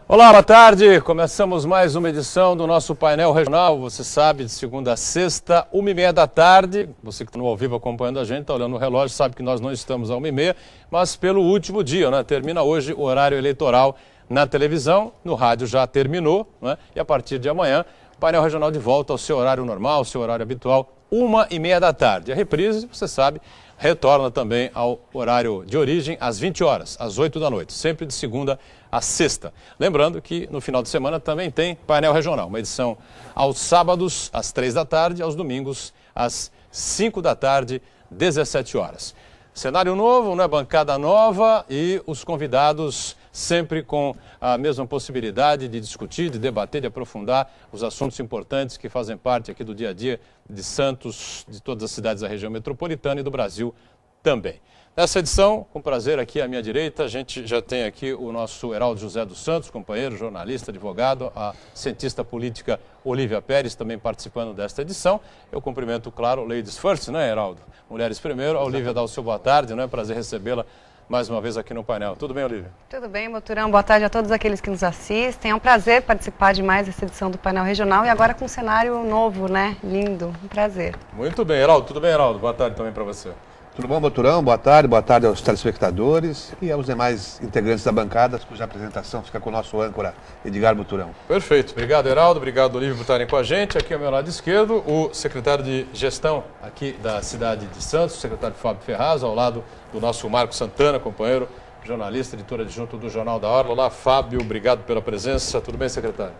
Olá, boa tarde. Começamos mais uma edição do nosso painel regional. Você sabe, de segunda a sexta, 1h30 da tarde. Você que está no ao vivo acompanhando a gente, está olhando no relógio, sabe que nós não estamos a 1h30, mas pelo último dia, né? Termina hoje o horário eleitoral na televisão, no rádio já terminou, né? E a partir de amanhã, o painel regional de volta ao seu horário normal, ao seu horário habitual, 1h30 da tarde. A reprise, você sabe, retorna também ao horário de origem às 20 horas, às 8 da noite, sempre de segunda a sexta. Lembrando que no final de semana também tem painel regional, uma edição aos sábados às 3 da tarde, aos domingos às 5 da tarde, 17 horas. Cenário novo, né? Bancada nova e os convidados sempre com a mesma possibilidade de discutir, de debater, de aprofundar os assuntos importantes que fazem parte aqui do dia a dia de Santos, de todas as cidades da região metropolitana e do Brasil também. Nessa edição, com prazer aqui à minha direita, a gente já tem aqui o nosso Heraldo José dos Santos, companheiro, jornalista, advogado, a cientista política Olívia Pérez também participando desta edição. Eu cumprimento, claro, Ladies First, né, Heraldo? Mulheres primeiro. A Olívia dá o seu boa tarde, não é? Prazer recebê-la mais uma vez aqui no painel. Tudo bem, Olívia? Tudo bem, Moturão. Boa tarde a todos aqueles que nos assistem. É um prazer participar de mais essa edição do painel regional e agora com um cenário novo, né? Lindo. Um prazer. Muito bem, Heraldo. Tudo bem, Heraldo? Boa tarde também para você. Tudo bom, Moturão? Boa tarde aos telespectadores e aos demais integrantes da bancada, cuja apresentação fica com o nosso âncora, Edgar Moturão. Perfeito. Obrigado, Heraldo. Obrigado, Olívia, por estarem com a gente. Aqui ao meu lado esquerdo, o secretário de gestão aqui da cidade de Santos, o secretário Fábio Ferraz, ao lado do nosso Marco Santana, companheiro, jornalista, editor adjunto do Jornal da Orla. Olá, Fábio. Obrigado pela presença. Tudo bem, secretário?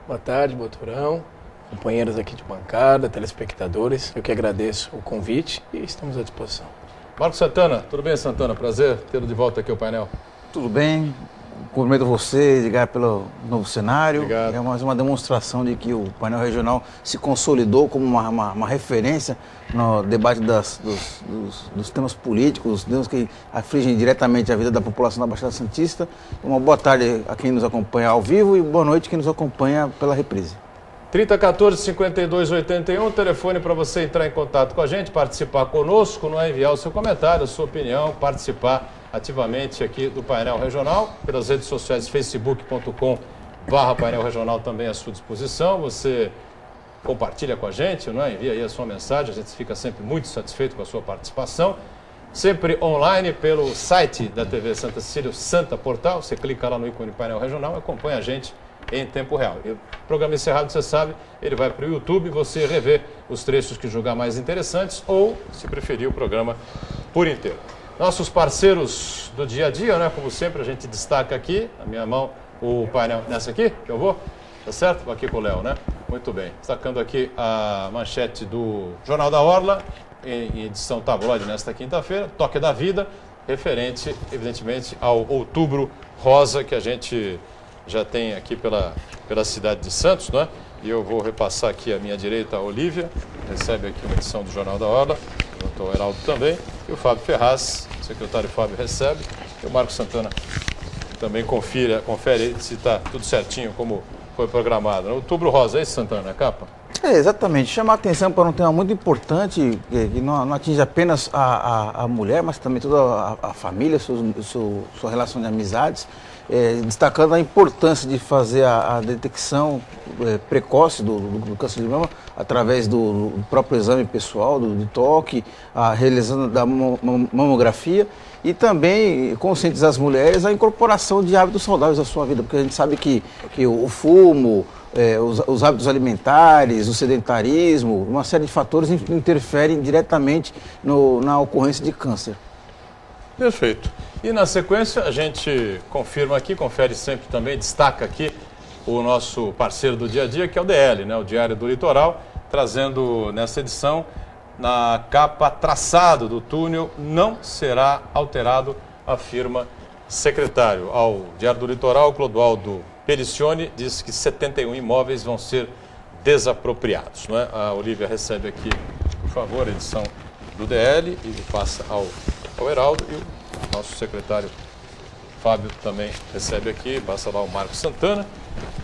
Boa tarde, Moturão. Companheiros aqui de bancada, telespectadores, eu que agradeço o convite e estamos à disposição. Marcos Santana, tudo bem, Santana? Prazer tê-lo de volta aqui ao painel. Tudo bem, cumprimento você, Edgar, pelo novo cenário. Obrigado. É mais uma demonstração de que o painel regional se consolidou como uma referência no debate dos temas políticos, temas que afligem diretamente a vida da população da Baixada Santista. Uma boa tarde a quem nos acompanha ao vivo e boa noite a quem nos acompanha pela reprise. 3014-5281, telefone para você entrar em contato com a gente, participar conosco, não é? Enviar o seu comentário, a sua opinião, participar ativamente aqui do painel regional, pelas redes sociais facebook.com/painel regional também à sua disposição. Você compartilha com a gente, não é? Envia aí a sua mensagem, a gente fica sempre muito satisfeito com a sua participação. Sempre online pelo site da TV Santa Cecília, Santa Portal, você clica lá no ícone painel regional e acompanha a gente em tempo real. E o programa encerrado, você sabe, ele vai para o YouTube, você revê os trechos que julgar mais interessantes ou, se preferir, o programa por inteiro. Nossos parceiros do dia a dia, né? Como sempre, a gente destaca aqui, na minha mão, o painel, nessa aqui, que eu vou, tá certo? Vou aqui com o Léo, né? Muito bem. Destacando aqui a manchete do Jornal da Orla, em edição tabloide nesta quinta-feira, Toque da Vida, referente, evidentemente, ao Outubro Rosa, que a gente já tem aqui pela cidade de Santos, não é? E eu vou repassar aqui à minha direita a Olívia, recebe aqui uma edição do Jornal da Orla, junto ao Heraldo também, e o Fábio Ferraz, o secretário Fábio recebe, e o Marco Santana também confere se está tudo certinho como foi programado. Outubro Rosa, é isso, Santana, a capa? É, exatamente. Chamar a atenção para um tema muito importante, que não atinge apenas a mulher, mas também toda a família, sua relação de amizades. Destacando a importância de fazer a detecção precoce do câncer de mama através do próprio exame pessoal, do toque, a realização da mamografia e também conscientizar as mulheres a incorporação de hábitos saudáveis à sua vida, porque a gente sabe que o fumo, os hábitos alimentares, o sedentarismo, uma série de fatores interferem diretamente na ocorrência de câncer. Perfeito. E na sequência a gente confirma aqui, confere sempre também, destaca aqui o nosso parceiro do dia a dia, que é o DL, né? O Diário do Litoral, trazendo nessa edição, na capa, traçado do túnel não será alterado, afirma secretário. Ao Diário do Litoral, Clodoaldo Pelicione diz que 71 imóveis vão ser desapropriados, não é? A Olívia recebe aqui, por favor, a edição do DL e passa ao Heraldo, e o nosso secretário Fábio também recebe aqui, passa lá o Marcos Santana.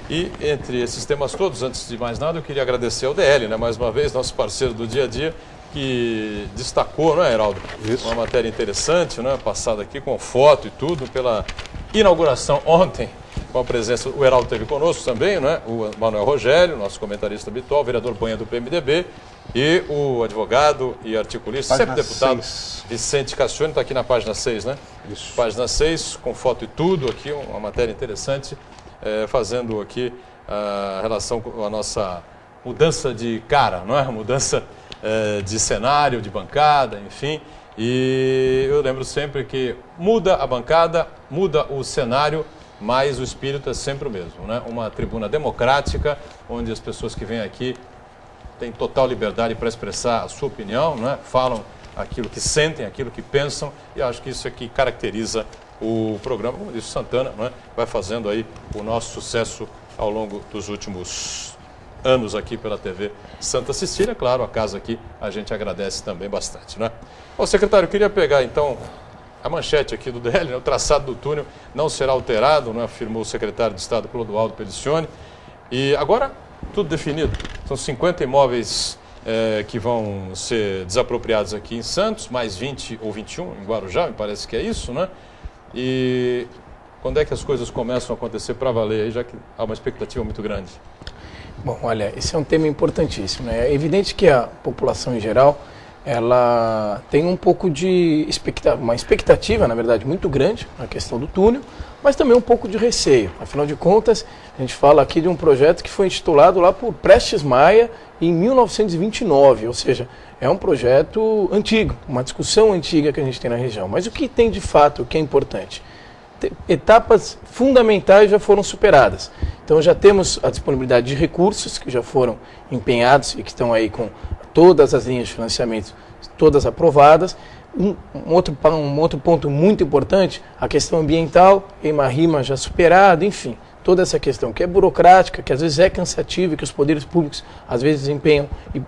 E entre esses temas todos, antes de mais nada, eu queria agradecer ao DL, né, mais uma vez, nosso parceiro do dia a dia, que destacou, não é, Heraldo? Isso. Uma matéria interessante, né, passada aqui com foto e tudo, pela inauguração ontem com a presença, o Heraldo esteve conosco também, né? O Manuel Rogério, nosso comentarista habitual, vereador Banha do PMDB, e o advogado e articulista, Página sempre deputado, 6. Vicente Cassione, está aqui na página 6, né? Isso. Página 6, com foto e tudo aqui, uma matéria interessante, fazendo aqui a relação com a nossa mudança de cara, não é? Mudança de cenário, de bancada, enfim. E eu lembro sempre que muda a bancada, muda o cenário, mas o espírito é sempre o mesmo, né? Uma tribuna democrática, onde as pessoas que vêm aqui têm total liberdade para expressar a sua opinião, né? Falam aquilo que sentem, aquilo que pensam, e acho que isso aqui caracteriza o programa, como disse o Santana, né? Vai fazendo aí o nosso sucesso ao longo dos últimos anos aqui pela TV Santa Cecília. Claro, a casa aqui a gente agradece também bastante, né? Ô, secretário, eu queria pegar então a manchete aqui do DL, né? O traçado do túnel não será alterado, né? Afirmou o secretário de Estado Clodoaldo Pelicione. E agora, tudo definido. São 50 imóveis que vão ser desapropriados aqui em Santos, mais 20 ou 21 em Guarujá, me parece que é isso, né? E quando é que as coisas começam a acontecer para valer, aí, já que há uma expectativa muito grande? Bom, olha, esse é um tema importantíssimo, né? É evidente que a população em geral, ela tem um pouco de uma expectativa, na verdade, muito grande na questão do túnel, mas também um pouco de receio. Afinal de contas, a gente fala aqui de um projeto que foi intitulado lá por Prestes Maia em 1929, ou seja, é um projeto antigo, uma discussão antiga que a gente tem na região. Mas o que tem de fato, o que é importante? Etapas fundamentais já foram superadas. Então já temos a disponibilidade de recursos que já foram empenhados e que estão aí com todas as linhas de financiamento, todas aprovadas. Um outro ponto muito importante, a questão ambiental, EMA-RIMA já superada, enfim, toda essa questão que é burocrática, que às vezes é cansativa e que os poderes públicos às vezes empenham e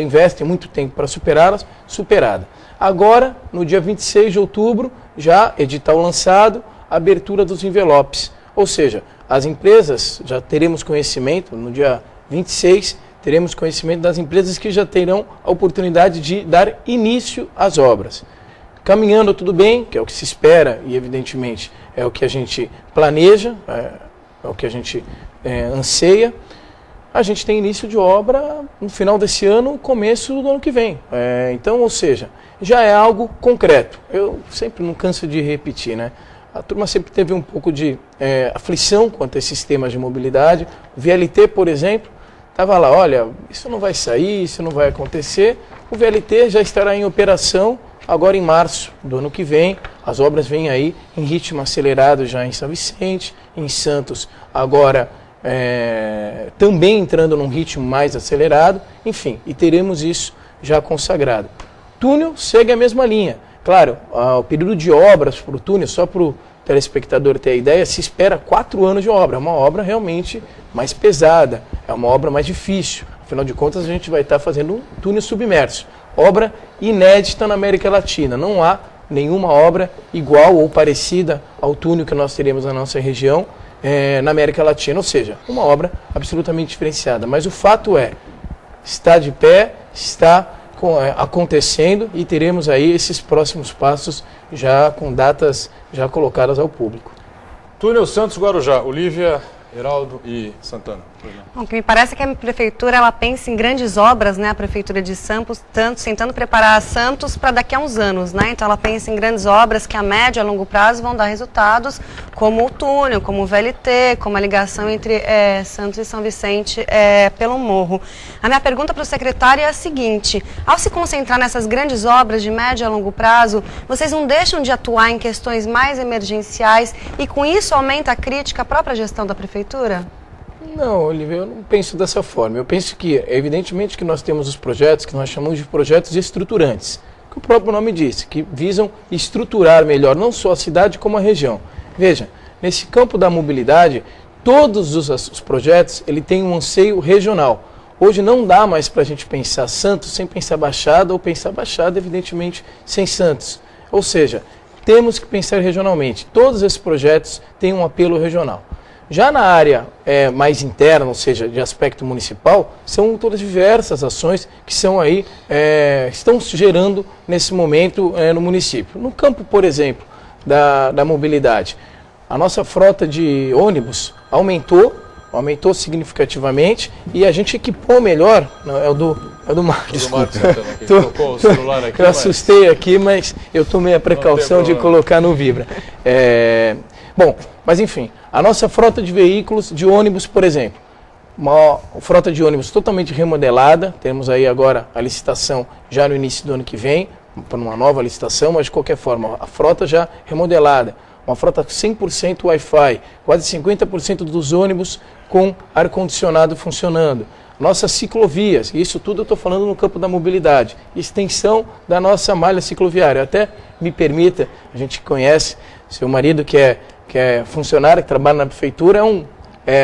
investem muito tempo para superá-las, superada. Agora, no dia 26 de outubro, já edital lançado, abertura dos envelopes, ou seja, as empresas, já teremos conhecimento, no dia 26, teremos conhecimento das empresas que já terão a oportunidade de dar início às obras. Caminhando tudo bem, que é o que se espera e evidentemente é o que a gente planeja, é o que a gente anseia, a gente tem início de obra no final desse ano, começo do ano que vem. Então, ou seja, já é algo concreto. Eu sempre não canso de repetir, né? A turma sempre teve um pouco de aflição quanto a esses temas de mobilidade. O VLT, por exemplo, estava lá, olha, isso não vai sair, isso não vai acontecer. O VLT já estará em operação agora em março do ano que vem. As obras vêm aí em ritmo acelerado já em São Vicente, em Santos agora também entrando num ritmo mais acelerado. Enfim, e teremos isso já consagrado. Túnel segue a mesma linha. Claro, o período de obras para o túnel, só para o telespectador ter a ideia, se espera 4 anos de obra. É uma obra realmente mais pesada, é uma obra mais difícil. Afinal de contas, a gente vai estar fazendo um túnel submerso. Obra inédita na América Latina. Não há nenhuma obra igual ou parecida ao túnel que nós teremos na nossa região na América Latina. Ou seja, uma obra absolutamente diferenciada. Mas o fato está de pé, está acontecendo e teremos aí esses próximos passos já com datas já colocadas ao público. Túnel Santos Guarujá, Olívia, Heraldo e Santana. Bom, o que me parece é que a prefeitura ela pensa em grandes obras, né? A prefeitura de Santos, tentando preparar Santos para daqui a uns anos, né? Então ela pensa em grandes obras que a médio e a longo prazo vão dar resultados, como o túnel, como o VLT, como a ligação entre Santos e São Vicente pelo morro. A minha pergunta para o secretário é a seguinte: ao se concentrar nessas grandes obras de médio e a longo prazo, vocês não deixam de atuar em questões mais emergenciais e com isso aumenta a crítica à própria gestão da prefeitura? Não, Olivia, eu não penso dessa forma. Eu penso que, evidentemente, que nós temos os projetos que nós chamamos de projetos estruturantes, que o próprio nome diz, que visam estruturar melhor não só a cidade como a região. Veja, nesse campo da mobilidade, todos os projetos ele tem um anseio regional. Hoje não dá mais para a gente pensar Santos sem pensar Baixada, ou pensar Baixada, evidentemente, sem Santos. Ou seja, temos que pensar regionalmente. Todos esses projetos têm um apelo regional. Já na área mais interna, ou seja, de aspecto municipal, são todas diversas ações que são aí, estão se gerando nesse momento no município. No campo, por exemplo, da mobilidade, a nossa frota de ônibus aumentou significativamente e a gente equipou melhor, não, é o do Marcos, desculpa. Tocou o celular aqui, eu assustei aqui, mas eu tomei a precaução de colocar no Vibra. Bom, mas enfim, a nossa frota de veículos, de ônibus, por exemplo, uma frota de ônibus totalmente remodelada, temos aí agora a licitação já no início do ano que vem, para uma nova licitação, mas de qualquer forma, a frota já remodelada, uma frota 100% Wi-Fi, quase 50% dos ônibus com ar-condicionado funcionando. Nossas ciclovias, isso tudo eu estou falando no campo da mobilidade, extensão da nossa malha cicloviária. Até me permita, a gente conhece, seu marido que é funcionário, que trabalha na prefeitura, é um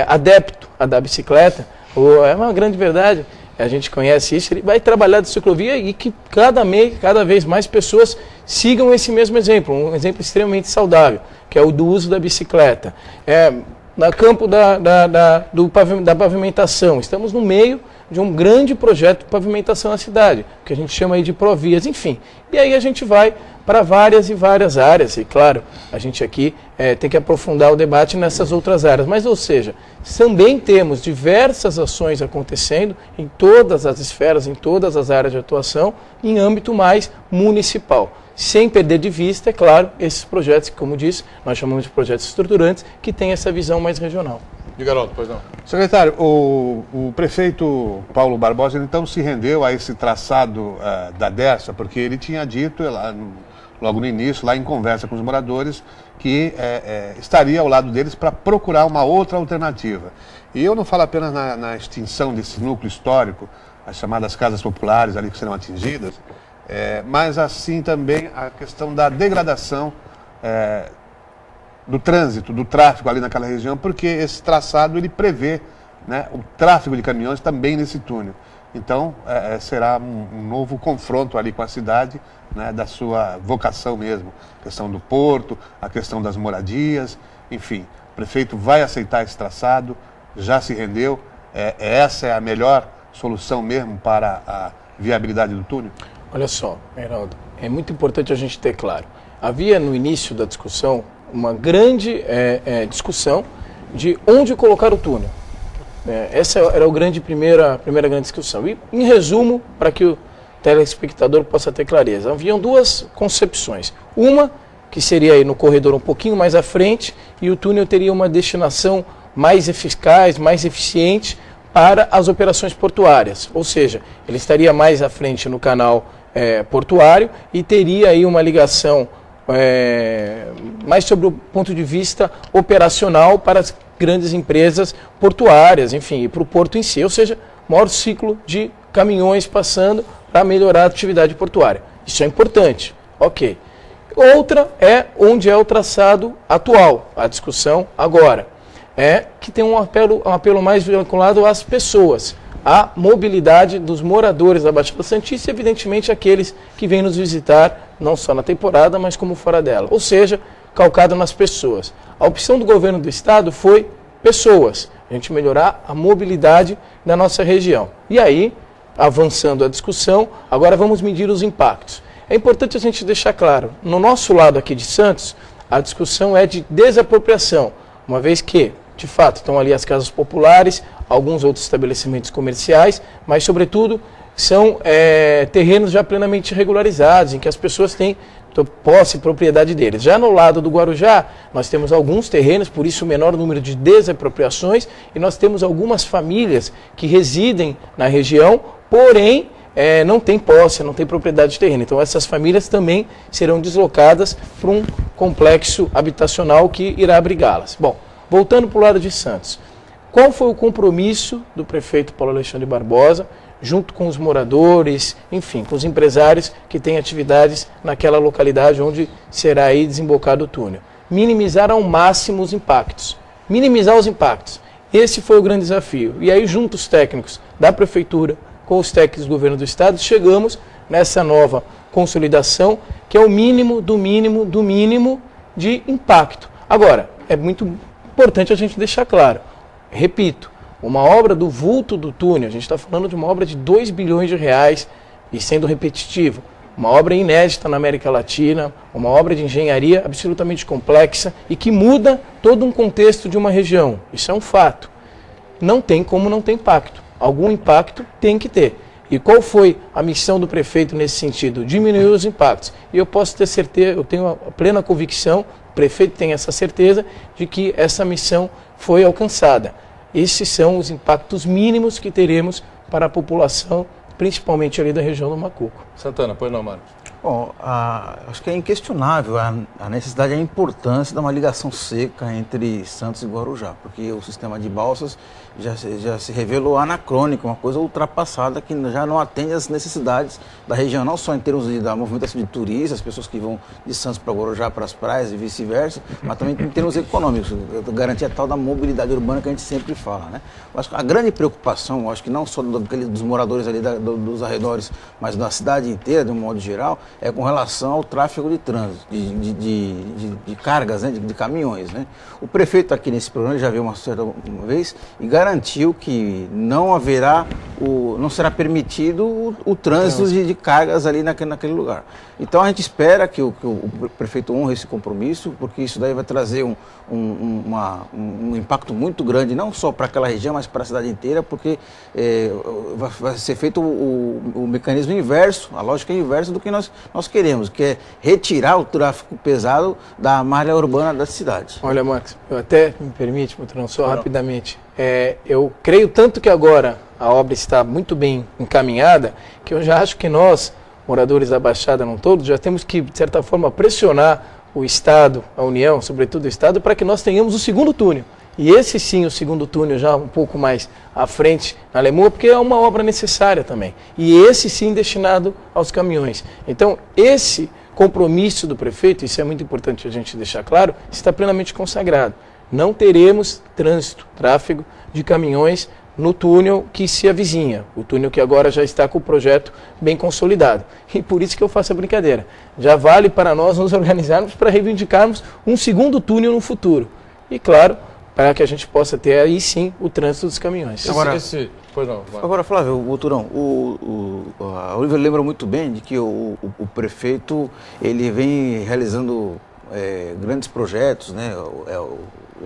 adepto da bicicleta, é uma grande verdade. A gente conhece isso, ele vai trabalhar de ciclovia e que cada vez mais pessoas sigam esse mesmo exemplo, um exemplo extremamente saudável, que é o do uso da bicicleta. No campo da pavimentação, estamos no meio de um grande projeto de pavimentação na cidade, que a gente chama aí de Provias, enfim. E aí a gente vai para várias e várias áreas, e claro, a gente aqui tem que aprofundar o debate nessas outras áreas, mas ou seja, também temos diversas ações acontecendo em todas as esferas, em todas as áreas de atuação, em âmbito mais municipal. Sem perder de vista, é claro, esses projetos que, como disse, nós chamamos de projetos estruturantes, que têm essa visão mais regional. Diga, Haroldo, pois não. Secretário, o prefeito Paulo Barbosa então se rendeu a esse traçado da Dersa, porque ele tinha dito, logo no início, lá em conversa com os moradores, que estaria ao lado deles para procurar uma outra alternativa. E eu não falo apenas na extinção desse núcleo histórico, as chamadas casas populares ali que serão atingidas, mas assim também a questão da degradação do trânsito, do tráfego ali naquela região, porque esse traçado ele prevê, né, o tráfego de caminhões também nesse túnel. Então será um novo confronto ali com a cidade, né, da sua vocação mesmo, a questão do porto, a questão das moradias, enfim. O prefeito vai aceitar esse traçado, já se rendeu, essa é a melhor solução mesmo para a viabilidade do túnel? Olha só, Heraldo, é muito importante a gente ter claro. Havia no início da discussão uma grande discussão de onde colocar o túnel. Essa era a primeira grande discussão. E, em resumo, para que o telespectador possa ter clareza, haviam duas concepções. Uma, que seria aí no corredor um pouquinho mais à frente, e o túnel teria uma destinação mais eficaz, mais eficiente para as operações portuárias. Ou seja, ele estaria mais à frente no canal portuário e teria aí uma ligação mais sobre o ponto de vista operacional para as grandes empresas portuárias, enfim, e para o porto em si, ou seja, maior ciclo de caminhões passando para melhorar a atividade portuária. Isso é importante, ok. Outra é onde é o traçado atual, a discussão agora, que tem um apelo mais vinculado às pessoas, à mobilidade dos moradores da Baixada Santista e, evidentemente, aqueles que vêm nos visitar, não só na temporada, mas como fora dela. Ou seja, calcado nas pessoas. A opção do governo do estado foi pessoas, a gente melhorar a mobilidade da nossa região. E aí, avançando a discussão, agora vamos medir os impactos. É importante a gente deixar claro, no nosso lado aqui de Santos, a discussão é de desapropriação, uma vez que, de fato, estão ali as casas populares, alguns outros estabelecimentos comerciais, mas, sobretudo, são terrenos já plenamente regularizados, em que as pessoas têm posse e propriedade deles. Já no lado do Guarujá, nós temos alguns terrenos, por isso o menor número de desapropriações, e nós temos algumas famílias que residem na região, porém não têm posse, não têm propriedade de terreno. Então essas famílias também serão deslocadas para um complexo habitacional que irá abrigá-las. Bom, voltando para o lado de Santos, qual foi o compromisso do prefeito Paulo Alexandre Barbosa, junto com os moradores, enfim, com os empresários que têm atividades naquela localidade onde será aí desembocado o túnel? Minimizar ao máximo os impactos. Minimizar os impactos. Esse foi o grande desafio. E aí, junto os técnicos da prefeitura, com os técnicos do governo do estado, chegamos nessa nova consolidação, que é o mínimo do mínimo do mínimo de impacto. Agora, é muito importante a gente deixar claro, repito, uma obra do vulto do túnel, a gente está falando de uma obra de 2 bilhões de reais, e sendo repetitivo, uma obra inédita na América Latina, uma obra de engenharia absolutamente complexa e que muda todo um contexto de uma região. Isso é um fato. Não tem como não ter impacto. Algum impacto tem que ter. E qual foi a missão do prefeito nesse sentido? Diminuir os impactos. E eu posso ter certeza, eu tenho a plena convicção, o prefeito tem essa certeza de que essa missão foi alcançada. Esses são os impactos mínimos que teremos para a população, principalmente ali da região do Macuco. Santana, pois não, Mário? Bom, acho que é inquestionável a necessidade e a importância de uma ligação seca entre Santos e Guarujá, porque o sistema de balsas já se revelou anacrônico, uma coisa ultrapassada que já não atende às necessidades da região, não só em termos da movimentação de turistas, as pessoas que vão de Santos para Guarujá, para as praias e vice-versa, mas também em termos econômicos, garantir a tal da mobilidade urbana que a gente sempre fala, né? Eu acho que a grande preocupação, acho que não só dos moradores ali dos arredores, mas da cidade inteira, de um modo geral, é com relação ao tráfego de trânsito, de cargas, né, de caminhões, né? O prefeito aqui nesse programa já veio uma vez e garantiu que não será permitido o trânsito de cargas ali naquele lugar. Então a gente espera que o prefeito honre esse compromisso, porque isso daí vai trazer um impacto muito grande, não só para aquela região, mas para a cidade inteira, porque vai ser feito o mecanismo inverso, a lógica inversa do que nós queremos, que é retirar o tráfego pesado da malha urbana da cidade. Olha, Max, eu até me permite, Mutrão, só rapidamente. Eu creio tanto que agora a obra está muito bem encaminhada, que eu já acho que nós, moradores da Baixada não todos, já temos que, de certa forma, pressionar o Estado, a União, sobretudo o Estado, para que nós tenhamos o segundo túnel. E esse sim, o segundo túnel já um pouco mais à frente na Alemanha, porque é uma obra necessária também. E esse sim destinado aos caminhões. Então, esse compromisso do prefeito, isso é muito importante a gente deixar claro, está plenamente consagrado. Não teremos trânsito, tráfego de caminhões no túnel que se avizinha, o túnel que agora já está com o projeto bem consolidado. E por isso que eu faço a brincadeira. Já vale para nós nos organizarmos para reivindicarmos um segundo túnel no futuro. E claro, para que a gente possa ter aí sim o trânsito dos caminhões. Agora Flávio, Turão, a Olívia lembra muito bem de que o prefeito ele vem realizando grandes projetos, né?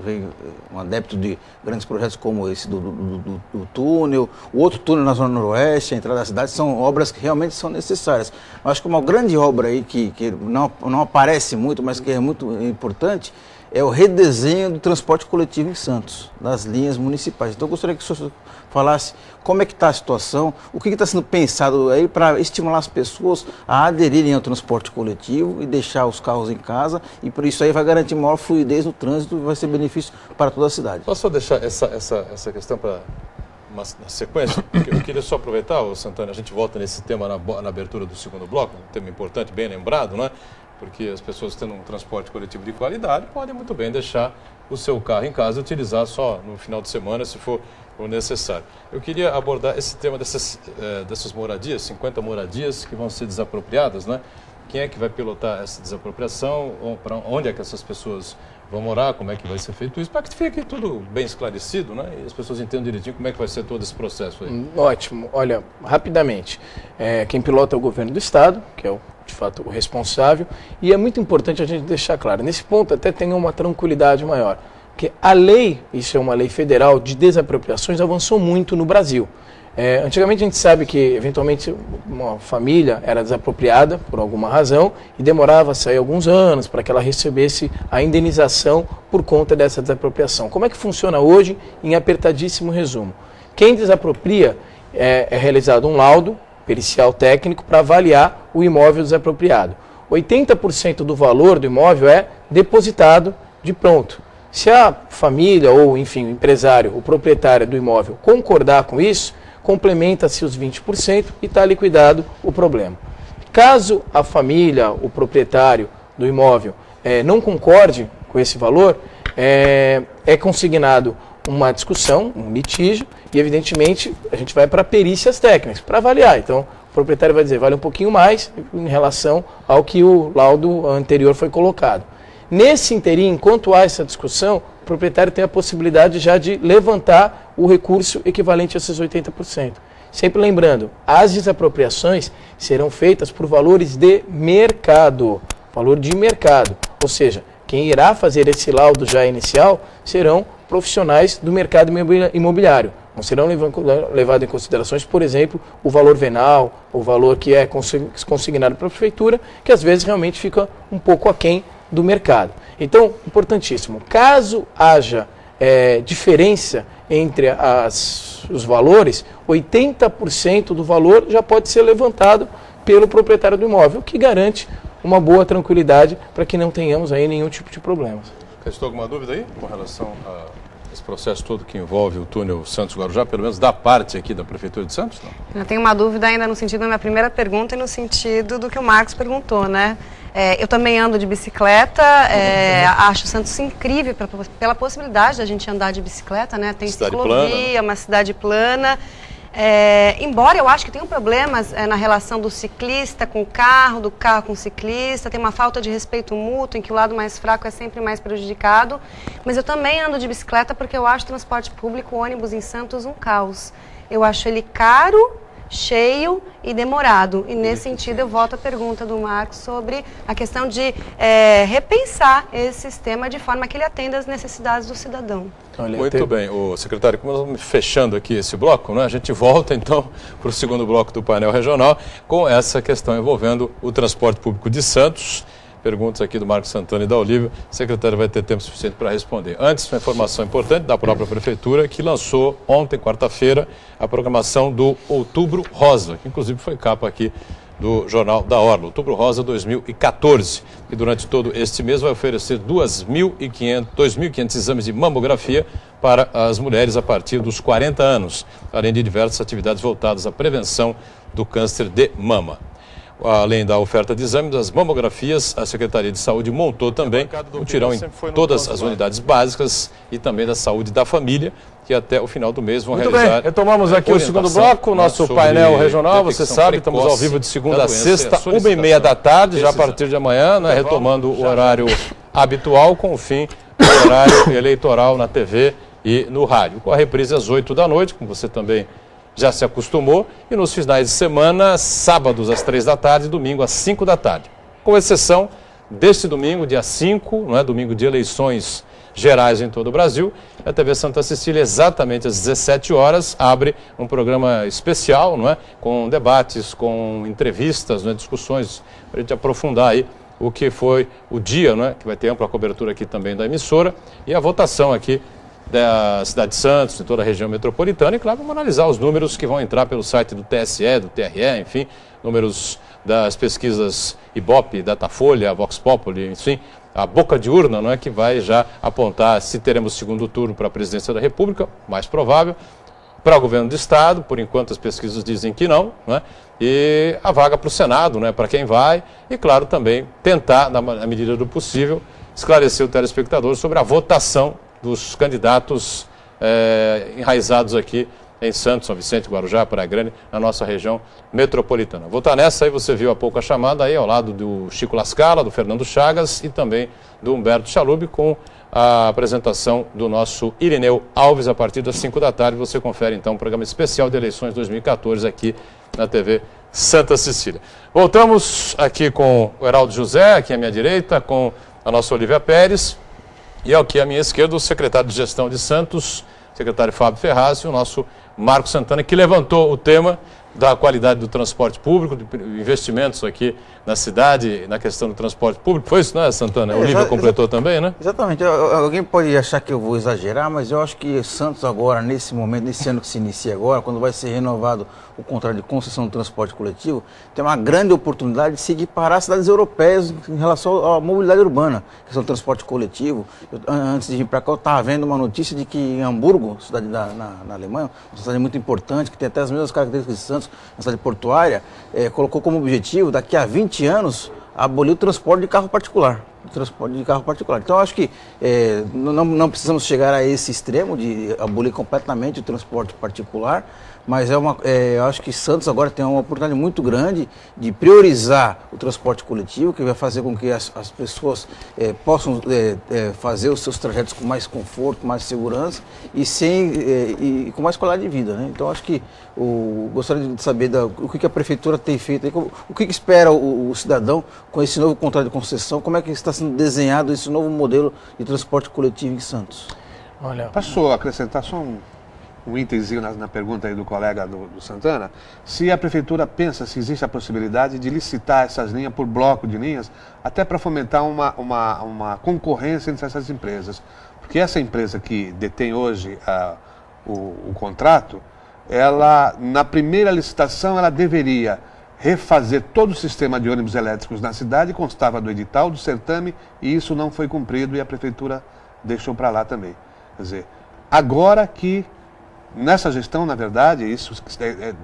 Vem um adepto de grandes projetos como esse do túnel, o outro túnel na Zona Noroeste, a entrada da cidade, são obras que realmente são necessárias. Eu acho que uma grande obra aí que não aparece muito, mas que é muito importante, é o redesenho do transporte coletivo em Santos, das linhas municipais. Então eu gostaria que o senhor falasse como é que está a situação, o que está sendo pensado aí para estimular as pessoas a aderirem ao transporte coletivo e deixar os carros em casa, e por isso aí vai garantir maior fluidez no trânsito e vai ser benefício para toda a cidade. Posso só deixar essa questão para uma sequência? Eu queria só aproveitar, Santana, a gente volta nesse tema na abertura do segundo bloco, um tema importante, bem lembrado, né? Porque as pessoas tendo um transporte coletivo de qualidade podem muito bem deixar o seu carro em casa e utilizar só no final de semana, se for o necessário. Eu queria abordar esse tema dessas moradias, 50 moradias que vão ser desapropriadas, né? Quem é que vai pilotar essa desapropriação? Para onde é que essas pessoas vão morar? Como é que vai ser feito isso? Para que fique tudo bem esclarecido, né? E as pessoas entendam direitinho como é que vai ser todo esse processo aí. Ótimo. Olha, rapidamente, quem pilota é o governo do Estado, que é de fato o responsável, e é muito importante a gente deixar claro, nesse ponto até tem uma tranquilidade maior, que a lei, isso é uma lei federal de desapropriações, avançou muito no Brasil. Antigamente a gente sabe que eventualmente uma família era desapropriada por alguma razão e demorava a sair alguns anos para que ela recebesse a indenização por conta dessa desapropriação. Como é que funciona hoje, em apertadíssimo resumo? Quem desapropria é realizado um laudo pericial técnico para avaliar o imóvel desapropriado. 80% do valor do imóvel é depositado de pronto. Se a família ou, enfim, o empresário, o proprietário do imóvel concordar com isso, complementa-se os 20% e está liquidado o problema. Caso a família, o proprietário do imóvel não concorde com esse valor, é consignado uma discussão, um litígio, e evidentemente a gente vai para perícias técnicas, para avaliar. Então o proprietário vai dizer, vale um pouquinho mais em relação ao que o laudo anterior foi colocado. Nesse interim, enquanto há essa discussão, o proprietário tem a possibilidade já de levantar o recurso equivalente a esses 80%. Sempre lembrando, as desapropriações serão feitas por valores de mercado, valor de mercado, ou seja, quem irá fazer esse laudo já inicial serão profissionais do mercado imobiliário. Não serão levados em considerações, por exemplo, o valor venal, o valor que é consignado para a prefeitura, que às vezes realmente fica um pouco aquém do mercado. Então, importantíssimo, caso haja diferença entre os valores, 80% do valor já pode ser levantado pelo proprietário do imóvel, o que garante uma boa tranquilidade para que não tenhamos aí nenhum tipo de problema. Restou alguma dúvida aí com relação a esse processo todo que envolve o túnel Santos-Guarujá, pelo menos da parte aqui da Prefeitura de Santos? Não? Eu tenho uma dúvida ainda no sentido da minha primeira pergunta e no sentido do que o Marcos perguntou, né? Eu também ando de bicicleta, acho Santos incrível pela possibilidade da gente andar de bicicleta, né? Tem ciclovia, uma cidade plana. Embora eu acho que tenham problemas na relação do ciclista com o carro, do carro com o ciclista, tem uma falta de respeito mútuo em que o lado mais fraco é sempre mais prejudicado, mas eu também ando de bicicleta porque eu acho o transporte público, o ônibus em Santos, um caos. Eu acho ele caro, cheio e demorado. E nesse sentido eu volto à pergunta do Marcos sobre a questão de repensar esse sistema de forma que ele atenda às necessidades do cidadão. Muito bem, o secretário, como nós vamos fechando aqui esse bloco, né, a gente volta então para o segundo bloco do painel regional com essa questão envolvendo o transporte público de Santos. Perguntas aqui do Marcos Santana e da Olívia, o secretário vai ter tempo suficiente para responder. Antes, uma informação importante da própria Prefeitura, que lançou ontem, quarta-feira, a programação do Outubro Rosa, que inclusive foi capa aqui do Jornal da Orla, Outubro Rosa 2014. E durante todo este mês vai oferecer 2.500 exames de mamografia para as mulheres a partir dos 40 anos, além de diversas atividades voltadas à prevenção do câncer de mama. Além da oferta de exames, das mamografias, a Secretaria de Saúde montou também um tirão em todas as unidades básicas e também da saúde da família, que até o final do mês vão realizar. Bem, retomamos aqui o segundo bloco, nosso painel regional. Você sabe, estamos ao vivo de segunda a sexta, 1h30 da tarde, já a partir de amanhã, né, retomando o horário habitual, com o fim do horário eleitoral na TV e no rádio. Com a reprise às 8 da noite, como você também já se acostumou, e nos finais de semana, sábados às 3 da tarde, domingo às 5 da tarde. Com exceção deste domingo, dia 5, não é? Domingo de eleições gerais em todo o Brasil, a TV Santa Cecília, exatamente às 17 horas, abre um programa especial, não é? Com debates, com entrevistas, não é? Discussões, para a gente aprofundar aí o que foi o dia, não é? Que vai ter ampla cobertura aqui também da emissora, e a votação aqui da cidade de Santos, em toda a região metropolitana, e claro, vamos analisar os números que vão entrar pelo site do TSE, do TRE, enfim, números das pesquisas Ibope, Datafolha, Vox Populi, enfim, a boca de urna, não é, que vai já apontar se teremos segundo turno para a presidência da República, mais provável, para o governo do Estado, por enquanto as pesquisas dizem que não é? E a vaga para o Senado, né, para quem vai, e claro, também tentar, na medida do possível, esclarecer o telespectador sobre a votação dos candidatos enraizados aqui em Santos, São Vicente, Guarujá, Praia Grande, na nossa região metropolitana. Vou estar nessa aí, você viu há pouco a chamada aí, ao lado do Chico Lascala, do Fernando Chagas e também do Humberto Chalub, com a apresentação do nosso Irineu Alves, a partir das 5 da tarde. Você confere então o programa especial de eleições 2014 aqui na TV Santa Cecília. Voltamos aqui com o Heraldo José, aqui à minha direita, com a nossa Olívia Pérez. E aqui à minha esquerda, o secretário de Gestão de Santos, secretário Fábio Ferraz, e o nosso Marcos Santana, que levantou o tema da qualidade do transporte público, de investimentos aqui na cidade, na questão do transporte público. Foi isso, né, Santana? O Olívia completou também, né? Exatamente. Alguém pode achar que eu vou exagerar, mas eu acho que Santos agora, nesse momento, nesse ano que se inicia agora, quando vai ser renovado o contrato de concessão do transporte coletivo, tem uma grande oportunidade de se equiparar às cidades europeias em relação à mobilidade urbana, que são o transporte coletivo. Antes de vir para cá, eu estava vendo uma notícia de que em Hamburgo, cidade na Alemanha, uma cidade muito importante, que tem até as mesmas características de Santos, uma cidade portuária, colocou como objetivo, daqui a 20 anos, abolir o transporte de carro particular. transporte de carro particular. Então, eu acho que não precisamos chegar a esse extremo de abolir completamente o transporte particular, mas eu acho que Santos agora tem uma oportunidade muito grande de priorizar o transporte coletivo, que vai fazer com que as pessoas possam fazer os seus trajetos com mais conforto, com mais segurança e com mais qualidade de vida, né? Então, acho que gostaria de saber o que a Prefeitura tem feito, o que espera o cidadão com esse novo contrato de concessão, como é que está sendo desenhado esse novo modelo de transporte coletivo em Santos. Olha, posso acrescentar só um itemzinho na pergunta aí do colega do Santana? Se a Prefeitura pensa se existe a possibilidade de licitar essas linhas por bloco de linhas, até para fomentar uma concorrência entre essas empresas. Porque essa empresa que detém hoje o contrato, ela, na primeira licitação, ela deveria refazer todo o sistema de ônibus elétricos na cidade, constava do edital, do certame, e isso não foi cumprido e a Prefeitura deixou para lá também. Quer dizer, agora que nessa gestão, na verdade, isso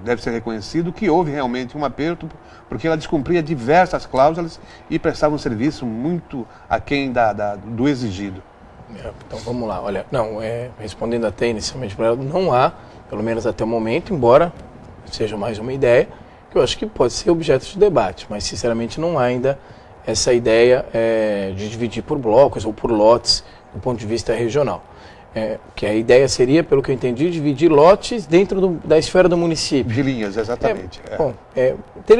deve ser reconhecido, que houve realmente um aperto, porque ela descumpria diversas cláusulas e prestava um serviço muito aquém do exigido. Então vamos lá, olha, respondendo até inicialmente para ela, não há, pelo menos até o momento, embora seja mais uma ideia, que eu acho que pode ser objeto de debate, mas sinceramente não há ainda essa ideia de dividir por blocos ou por lotes do ponto de vista regional. Que a ideia seria, pelo que eu entendi, dividir lotes dentro da esfera do município. De linhas, exatamente. Bom,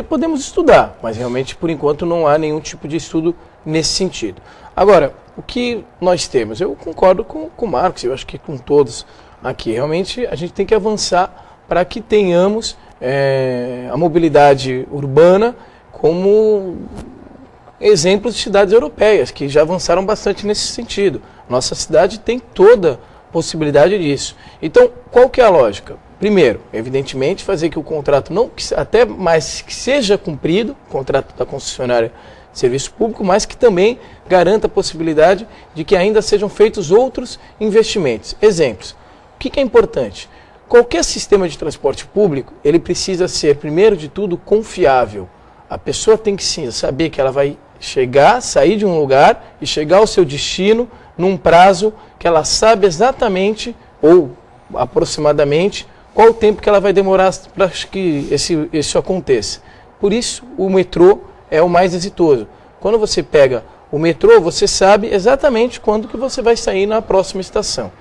podemos estudar, mas realmente, por enquanto, não há nenhum tipo de estudo nesse sentido. Agora, o que nós temos? Eu concordo com o Marcos, eu acho que com todos aqui. Realmente, a gente tem que avançar para que tenhamos a mobilidade urbana como exemplos de cidades europeias, que já avançaram bastante nesse sentido. Nossa cidade tem toda possibilidade disso. Então, qual que é a lógica? Primeiro, evidentemente, fazer que o contrato, até mais que seja cumprido, o contrato da concessionária de serviço público, mas que também garanta a possibilidade de que ainda sejam feitos outros investimentos. Exemplos. O que é importante? Qualquer sistema de transporte público, ele precisa ser, primeiro de tudo, confiável. A pessoa tem que sim saber que ela vai sair de um lugar e chegar ao seu destino num prazo que ela sabe exatamente ou aproximadamente qual o tempo que ela vai demorar para que isso aconteça. Por isso, o metrô é o mais exitoso. Quando você pega o metrô, você sabe exatamente quando que você vai sair na próxima estação.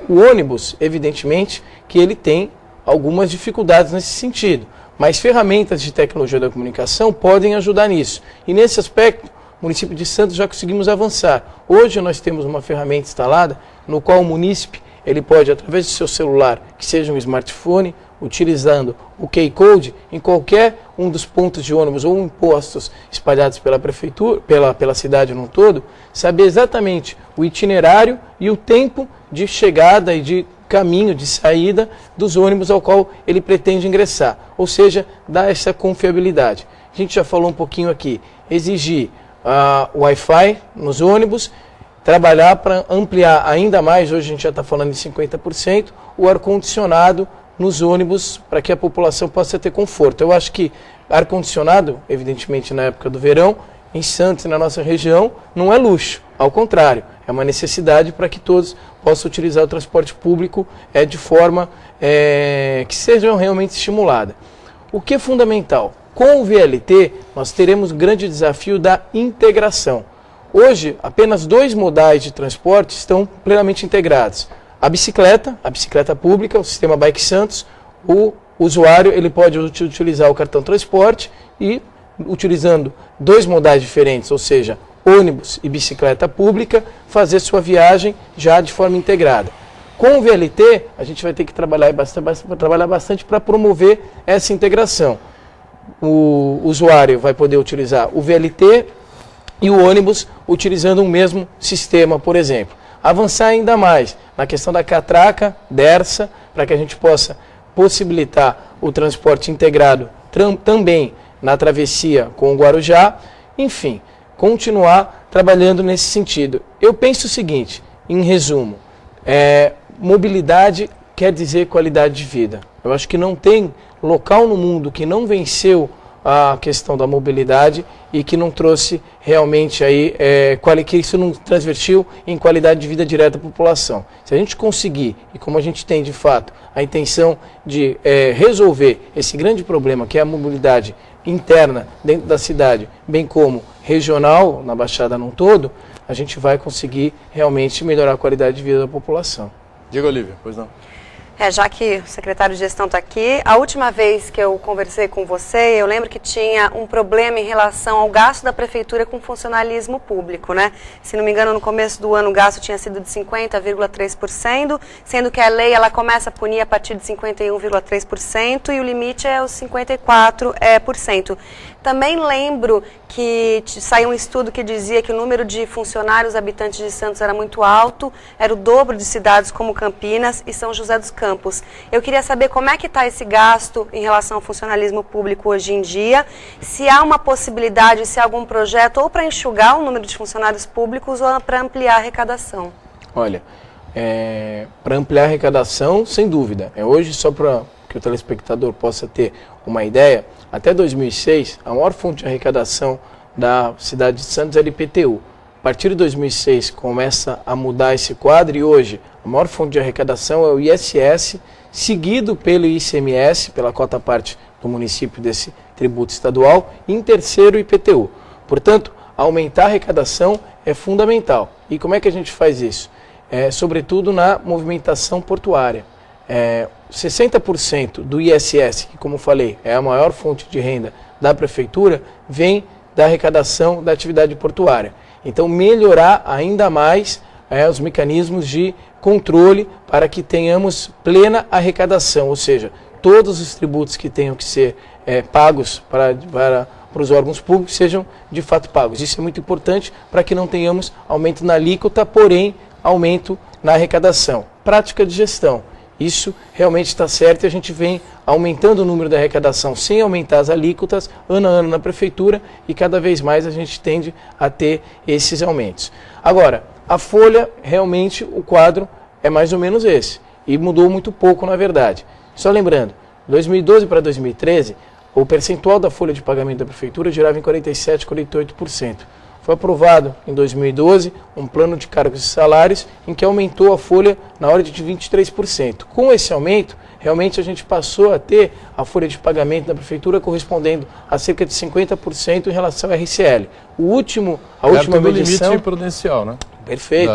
O ônibus, evidentemente, que ele tem algumas dificuldades nesse sentido, mas ferramentas de tecnologia da comunicação podem ajudar nisso. E nesse aspecto, o município de Santos já conseguimos avançar. Hoje nós temos uma ferramenta instalada no qual o munícipe ele pode, através do seu celular, que seja um smartphone, utilizando o QR-Code em qualquer um dos pontos de ônibus ou em postos espalhados pela prefeitura, pela cidade no todo, saber exatamente o itinerário e o tempo de chegada e de caminho de saída dos ônibus ao qual ele pretende ingressar. Ou seja, dar essa confiabilidade. A gente já falou um pouquinho aqui, exigir Wi-Fi nos ônibus, trabalhar para ampliar ainda mais, hoje a gente já está falando em 50%, o ar-condicionado nos ônibus para que a população possa ter conforto. Eu acho que ar-condicionado, evidentemente na época do verão, em Santos e na nossa região, não é luxo, ao contrário, é uma necessidade para que todos possam utilizar o transporte público de forma que seja realmente estimulada. O que é fundamental? Com o VLT, nós teremos o grande desafio da integração. Hoje, apenas 2 modais de transporte estão plenamente integrados. A bicicleta pública, o sistema Bike Santos, o usuário ele pode utilizar o cartão transporte e, utilizando 2 modais diferentes, ou seja, ônibus e bicicleta pública, fazer sua viagem já de forma integrada. Com o VLT, a gente vai ter que trabalhar bastante para promover essa integração. O usuário vai poder utilizar o VLT e o ônibus utilizando o mesmo sistema, por exemplo. Avançar ainda mais na questão da catraca, DERSA, para que a gente possa possibilitar o transporte integrado também na travessia com o Guarujá, enfim, continuar trabalhando nesse sentido. Eu penso o seguinte, em resumo, mobilidade quer dizer qualidade de vida. Eu acho que não tem local no mundo que não venceu a questão da mobilidade e que não trouxe realmente aí, que isso não transvertiu em qualidade de vida direta da população. Se a gente conseguir, e como a gente tem de fato a intenção de resolver esse grande problema que é a mobilidade interna dentro da cidade, bem como regional, na Baixada num todo, a gente vai conseguir realmente melhorar a qualidade de vida da população. Diga, Olívia, pois não. Já que o secretário de gestão está aqui, a última vez que eu conversei com você, eu lembro que tinha um problema em relação ao gasto da prefeitura com funcionalismo público, né? Se não me engano, no começo do ano o gasto tinha sido de 50,3%, sendo que a lei ela começa a punir a partir de 51,3% e o limite é os 54%. Também lembro que saiu um estudo que dizia que o número de funcionários habitantes de Santos era muito alto, era o dobro de cidades como Campinas e São José dos Campos. Eu queria saber como é que está esse gasto em relação ao funcionalismo público hoje em dia, se há uma possibilidade, se há algum projeto ou para enxugar o número de funcionários públicos ou para ampliar a arrecadação. Olha, para ampliar a arrecadação, sem dúvida. Hoje, só para que o telespectador possa ter uma ideia, até 2006, a maior fonte de arrecadação da cidade de Santos era IPTU. A partir de 2006 começa a mudar esse quadro e hoje a maior fonte de arrecadação é o ISS, seguido pelo ICMS, pela cota parte do município desse tributo estadual, e em terceiro o IPTU. Portanto, aumentar a arrecadação é fundamental. E como é que a gente faz isso? Sobretudo na movimentação portuária. 60% do ISS, que como falei, é a maior fonte de renda da prefeitura, vem da arrecadação da atividade portuária. Então, melhorar ainda mais os mecanismos de controle para que tenhamos plena arrecadação, ou seja, todos os tributos que tenham que ser pagos para os órgãos públicos sejam de fato pagos. Isso é muito importante para que não tenhamos aumento na alíquota, porém aumento na arrecadação. Prática de gestão. Isso realmente está certo e a gente vem aumentando o número da arrecadação sem aumentar as alíquotas ano a ano na prefeitura e cada vez mais a gente tende a ter esses aumentos. Agora, a folha, realmente o quadro é mais ou menos esse e mudou muito pouco na verdade. Só lembrando, 2012 para 2013, o percentual da folha de pagamento da prefeitura girava em 47%, 48%. Foi aprovado em 2012 um plano de cargos e salários em que aumentou a folha na ordem de 23%. Com esse aumento, realmente a gente passou a ter a folha de pagamento da prefeitura correspondendo a cerca de 50% em relação ao RCL. A última medição... limite prudencial, né? Perfeito.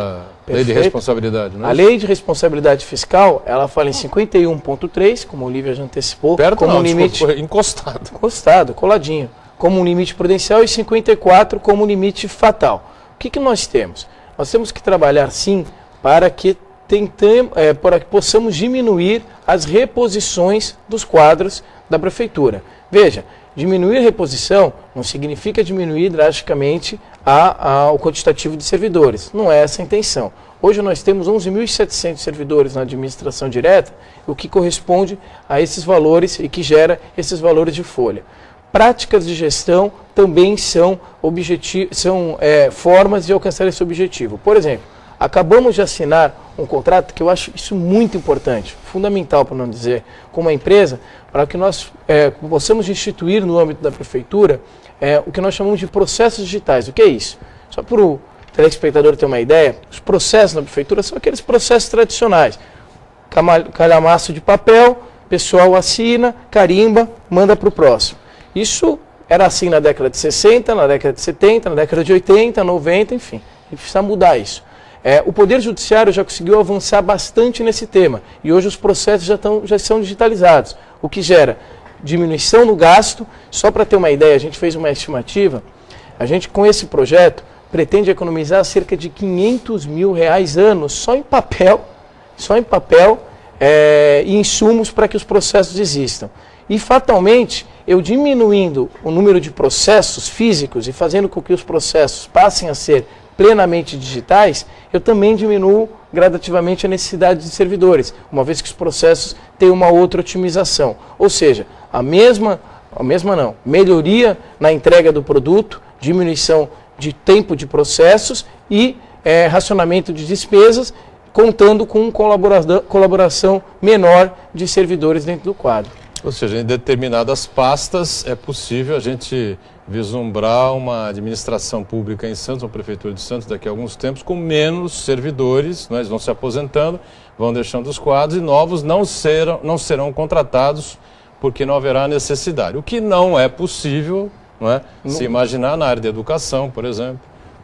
Lei de responsabilidade, né? A lei de responsabilidade fiscal, ela fala em 51,3, como o Olívia já antecipou. Perto como não, um limite... desculpa, encostado. Encostado, coladinho. Como um limite prudencial e 54 como um limite fatal. O que nós temos? Nós temos que trabalhar sim para que possamos diminuir as reposições dos quadros da prefeitura. Veja, diminuir a reposição não significa diminuir drasticamente o quantitativo de servidores. Não é essa a intenção. Hoje nós temos 11.700 servidores na administração direta, o que corresponde a esses valores e que gera esses valores de folha. Práticas de gestão também são formas de alcançar esse objetivo. Por exemplo, acabamos de assinar um contrato que eu acho isso muito importante, fundamental para não dizer, com uma empresa, para que nós possamos instituir no âmbito da prefeitura o que nós chamamos de processos digitais. O que é isso? Só para o telespectador ter uma ideia, os processos na prefeitura são aqueles processos tradicionais. Calhamaço de papel, pessoal assina, carimba, manda para o próximo. Isso era assim na década de 60, na década de 70, na década de 80, 90, enfim. A gente precisa mudar isso. O Poder Judiciário já conseguiu avançar bastante nesse tema e hoje os processos já são digitalizados, o que gera diminuição no gasto. Só para ter uma ideia, a gente fez uma estimativa, a gente com esse projeto pretende economizar cerca de R$500 mil ano só em papel e insumos para que os processos existam. E fatalmente, eu diminuindo o número de processos físicos e fazendo com que os processos passem a ser plenamente digitais, eu também diminuo gradativamente a necessidade de servidores, uma vez que os processos têm uma outra otimização. Ou seja, melhoria na entrega do produto, diminuição de tempo de processos e racionamento de despesas, contando com colaboração menor de servidores dentro do quadro. Ou seja, em determinadas pastas é possível a gente vislumbrar uma administração pública em Santos, uma prefeitura de Santos, daqui a alguns tempos, com menos servidores, né? Eles vão se aposentando, vão deixando os quadros e novos não serão contratados porque não haverá necessidade. O que não é possível, não é? Se imaginar na área da educação, por exemplo,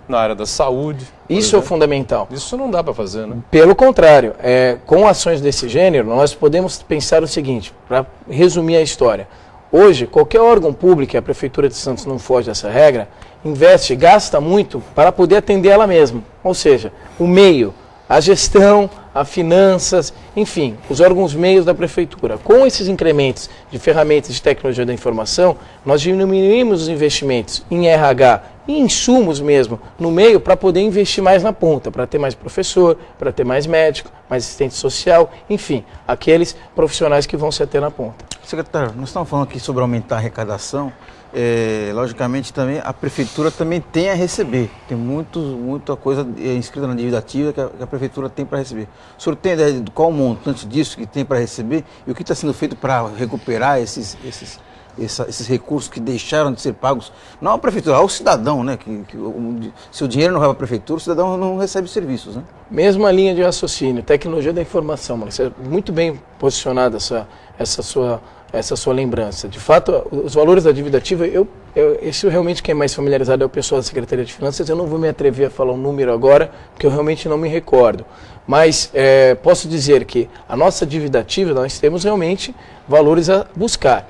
na área da saúde. Isso é o fundamental. Isso não dá para fazer, né? Pelo contrário, com ações desse gênero, nós podemos pensar o seguinte, para resumir a história. Hoje, qualquer órgão público, e a Prefeitura de Santos não foge dessa regra, investe, gasta muito para poder atender ela mesma. Ou seja, o meio, a gestão, as finanças, enfim, os órgãos meios da Prefeitura. Com esses incrementos de ferramentas de tecnologia da informação, nós diminuímos os investimentos em RH e insumos mesmo no meio para poder investir mais na ponta, para ter mais professor, para ter mais médico, mais assistente social, enfim, aqueles profissionais que vão se ater na ponta. Secretário, nós estamos falando aqui sobre aumentar a arrecadação. Logicamente também a prefeitura também tem a receber, tem muita coisa inscrita na dívida ativa que a prefeitura tem para receber. O senhor tem ideia de qual o montante disso que tem para receber e o que está sendo feito para recuperar esses recursos que deixaram de ser pagos, não à prefeitura, ao cidadão, né? Se o dinheiro não vai para a prefeitura, o cidadão não recebe serviços, né? Mesma linha de raciocínio, tecnologia da informação, Marcelo, é muito bem posicionada essa sua lembrança. De fato, os valores da dívida ativa, esse realmente quem é mais familiarizado é o pessoal da Secretaria de Finanças. Eu não vou me atrever a falar um número agora, porque eu realmente não me recordo. Mas posso dizer que a nossa dívida ativa, nós temos realmente valores a buscar.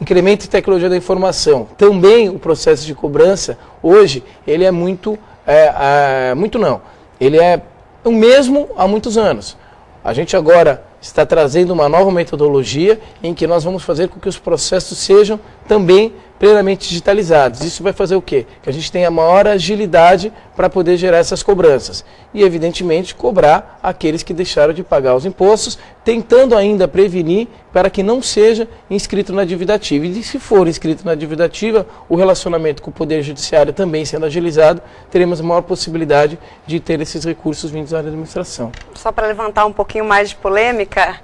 Incremento de tecnologia da informação. Também o processo de cobrança, hoje, ele é ele é o mesmo há muitos anos. A gente agora está trazendo uma nova metodologia em que nós vamos fazer com que os processos sejam também plenamente digitalizados. Isso vai fazer o quê? Que a gente tenha maior agilidade para poder gerar essas cobranças. E, evidentemente, cobrar aqueles que deixaram de pagar os impostos, tentando ainda prevenir para que não seja inscrito na dívida ativa. E se for inscrito na dívida ativa, o relacionamento com o Poder Judiciário também sendo agilizado, teremos a maior possibilidade de ter esses recursos vindos da administração. Só para levantar um pouquinho mais de polêmica,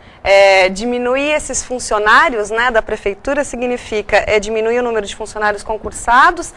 diminuir esses funcionários, né, da prefeitura significa diminuir o número de funcionários concursados.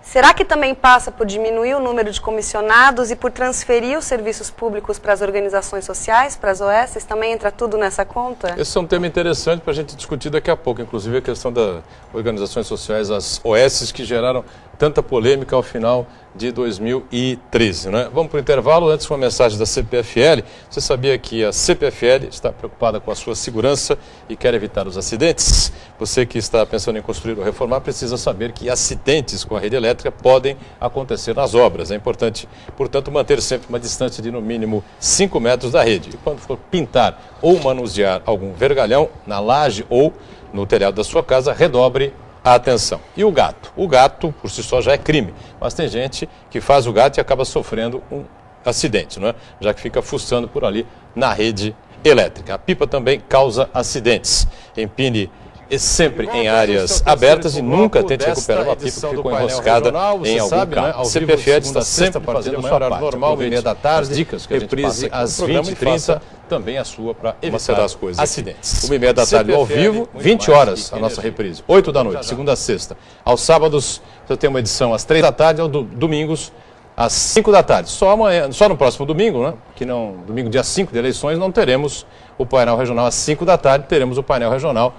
Será que também passa por diminuir o número de comissionados e por transferir os serviços públicos para as organizações sociais, para as OS? Também entra tudo nessa conta? Esse é um tema interessante para a gente discutir daqui a pouco, inclusive a questão das organizações sociais, as OS, que geraram tanta polêmica ao final de 2013. Né? Vamos para o intervalo. Antes, uma mensagem da CPFL. Você sabia que a CPFL está preocupada com a sua segurança e quer evitar os acidentes? Você que está pensando em construir ou reformar precisa saber que acidentes com a rede elétrica podem acontecer nas obras. É importante, portanto, manter sempre uma distância de no mínimo 5 metros da rede. E quando for pintar ou manusear algum vergalhão na laje ou no telhado da sua casa, redobre a atenção. E o gato? O gato, por si só, já é crime. Mas tem gente que faz o gato e acaba sofrendo um acidente, não é? Já que fica fuçando por ali na rede elétrica. A pipa também causa acidentes. Empine sempre em áreas abertas e nunca tente recuperar uma pipa que ficou enroscada em algum carro. A CPFL está sempre fazendo o horário normal, 1h30 da tarde, dicas que a gente passa às 20h30, também a sua para evitar as coisas acidentes. 1h30 da tarde ao vivo, 20 horas a nossa reprise, 8 da noite, segunda a sexta. Aos sábados, você tem uma edição às 3 da tarde, aos domingos às 5 da tarde. Só amanhã, só no próximo domingo, né? Que não, domingo dia 5 de eleições, não teremos o painel regional às 5 da tarde, teremos o painel regional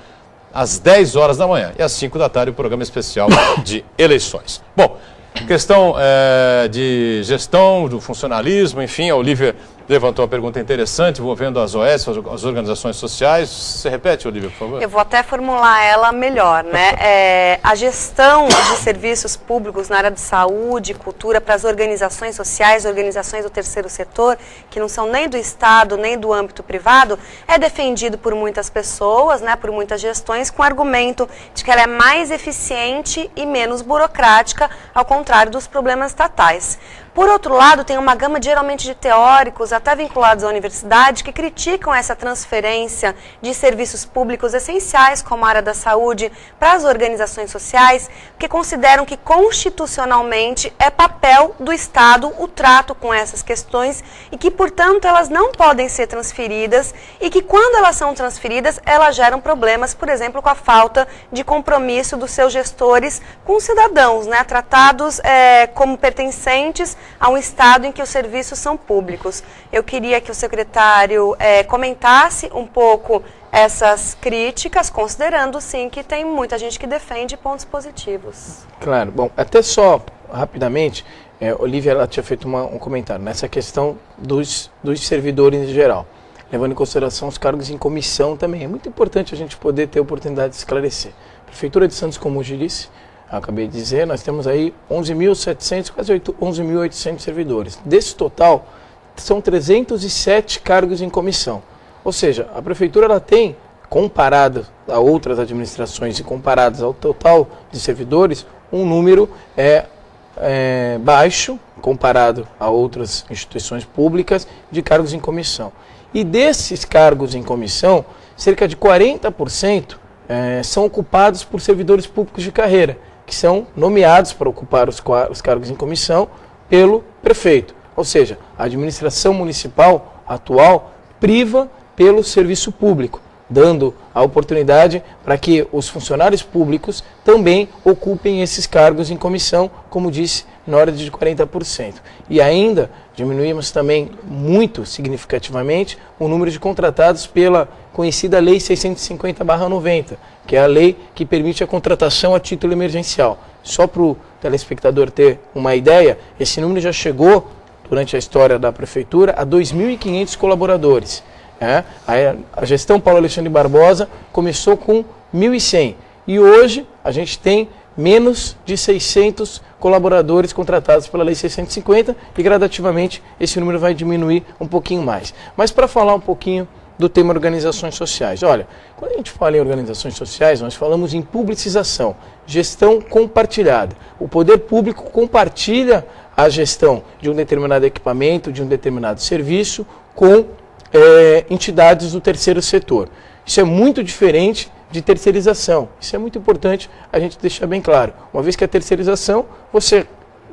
às 10 horas da manhã e às 5 da tarde o programa especial de eleições. Bom, questão de gestão, do funcionalismo, enfim, a Olívia levantou uma pergunta interessante envolvendo as OS, as organizações sociais. Você repete, Olívia, por favor? Eu vou até formular ela melhor, né? A gestão de serviços públicos na área de saúde, cultura, para as organizações sociais, organizações do terceiro setor, que não são nem do Estado, nem do âmbito privado, é defendido por muitas pessoas, né, por muitas gestões, com o argumento de que ela é mais eficiente e menos burocrática, ao contrário dos problemas estatais. Por outro lado, tem uma gama geralmente de teóricos, até vinculados à universidade, que criticam essa transferência de serviços públicos essenciais, como a área da saúde, para as organizações sociais, que consideram que constitucionalmente é papel do Estado o trato com essas questões e que, portanto, elas não podem ser transferidas e que, quando elas são transferidas, elas geram problemas, por exemplo, com a falta de compromisso dos seus gestores com os cidadãos, né, tratados como pertencentes a um Estado em que os serviços são públicos. Eu queria que o secretário comentasse um pouco essas críticas, considerando, sim, que tem muita gente que defende pontos positivos. Claro. Bom, até só, rapidamente, Olívia ela tinha feito um comentário nessa questão dos servidores em geral, levando em consideração os cargos em comissão também. É muito importante a gente poder ter a oportunidade de esclarecer. A Prefeitura de Santos, como eu disse, acabei de dizer, nós temos aí 11.700, quase 11.800 servidores. Desse total, são 307 cargos em comissão. Ou seja, a Prefeitura ela tem, comparado a outras administrações e comparadas ao total de servidores, um número baixo, comparado a outras instituições públicas, de cargos em comissão. E desses cargos em comissão, cerca de 40% são ocupados por servidores públicos de carreira, que são nomeados para ocupar os cargos em comissão pelo prefeito. Ou seja, a administração municipal atual priva pelo serviço público, dando a oportunidade para que os funcionários públicos também ocupem esses cargos em comissão, como disse, na ordem de 40%. E ainda diminuímos também muito significativamente o número de contratados pela conhecida Lei 650/90, que é a lei que permite a contratação a título emergencial. Só para o telespectador ter uma ideia, esse número já chegou, durante a história da Prefeitura, a 2.500 colaboradores. A gestão Paulo Alexandre Barbosa começou com 1.100 e hoje a gente tem menos de 600 colaboradores contratados pela Lei 650 e gradativamente esse número vai diminuir um pouquinho mais. Mas para falar um pouquinho do tema organizações sociais. Olha, quando a gente fala em organizações sociais, nós falamos em publicização, gestão compartilhada. O poder público compartilha a gestão de um determinado equipamento, de um determinado serviço com entidades do terceiro setor. Isso é muito diferente de terceirização. Isso é muito importante a gente deixar bem claro. Uma vez que a terceirização, você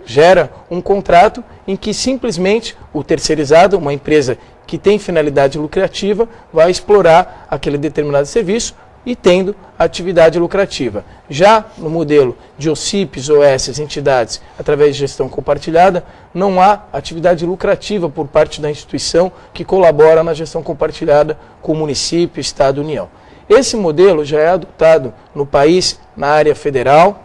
gera um contrato em que simplesmente o terceirizado, uma empresa que tem finalidade lucrativa, vai explorar aquele determinado serviço e tendo atividade lucrativa. Já no modelo de OCIPs, OS, entidades, através de gestão compartilhada, não há atividade lucrativa por parte da instituição que colabora na gestão compartilhada com o município, Estado e União. Esse modelo já é adotado no país, na área federal,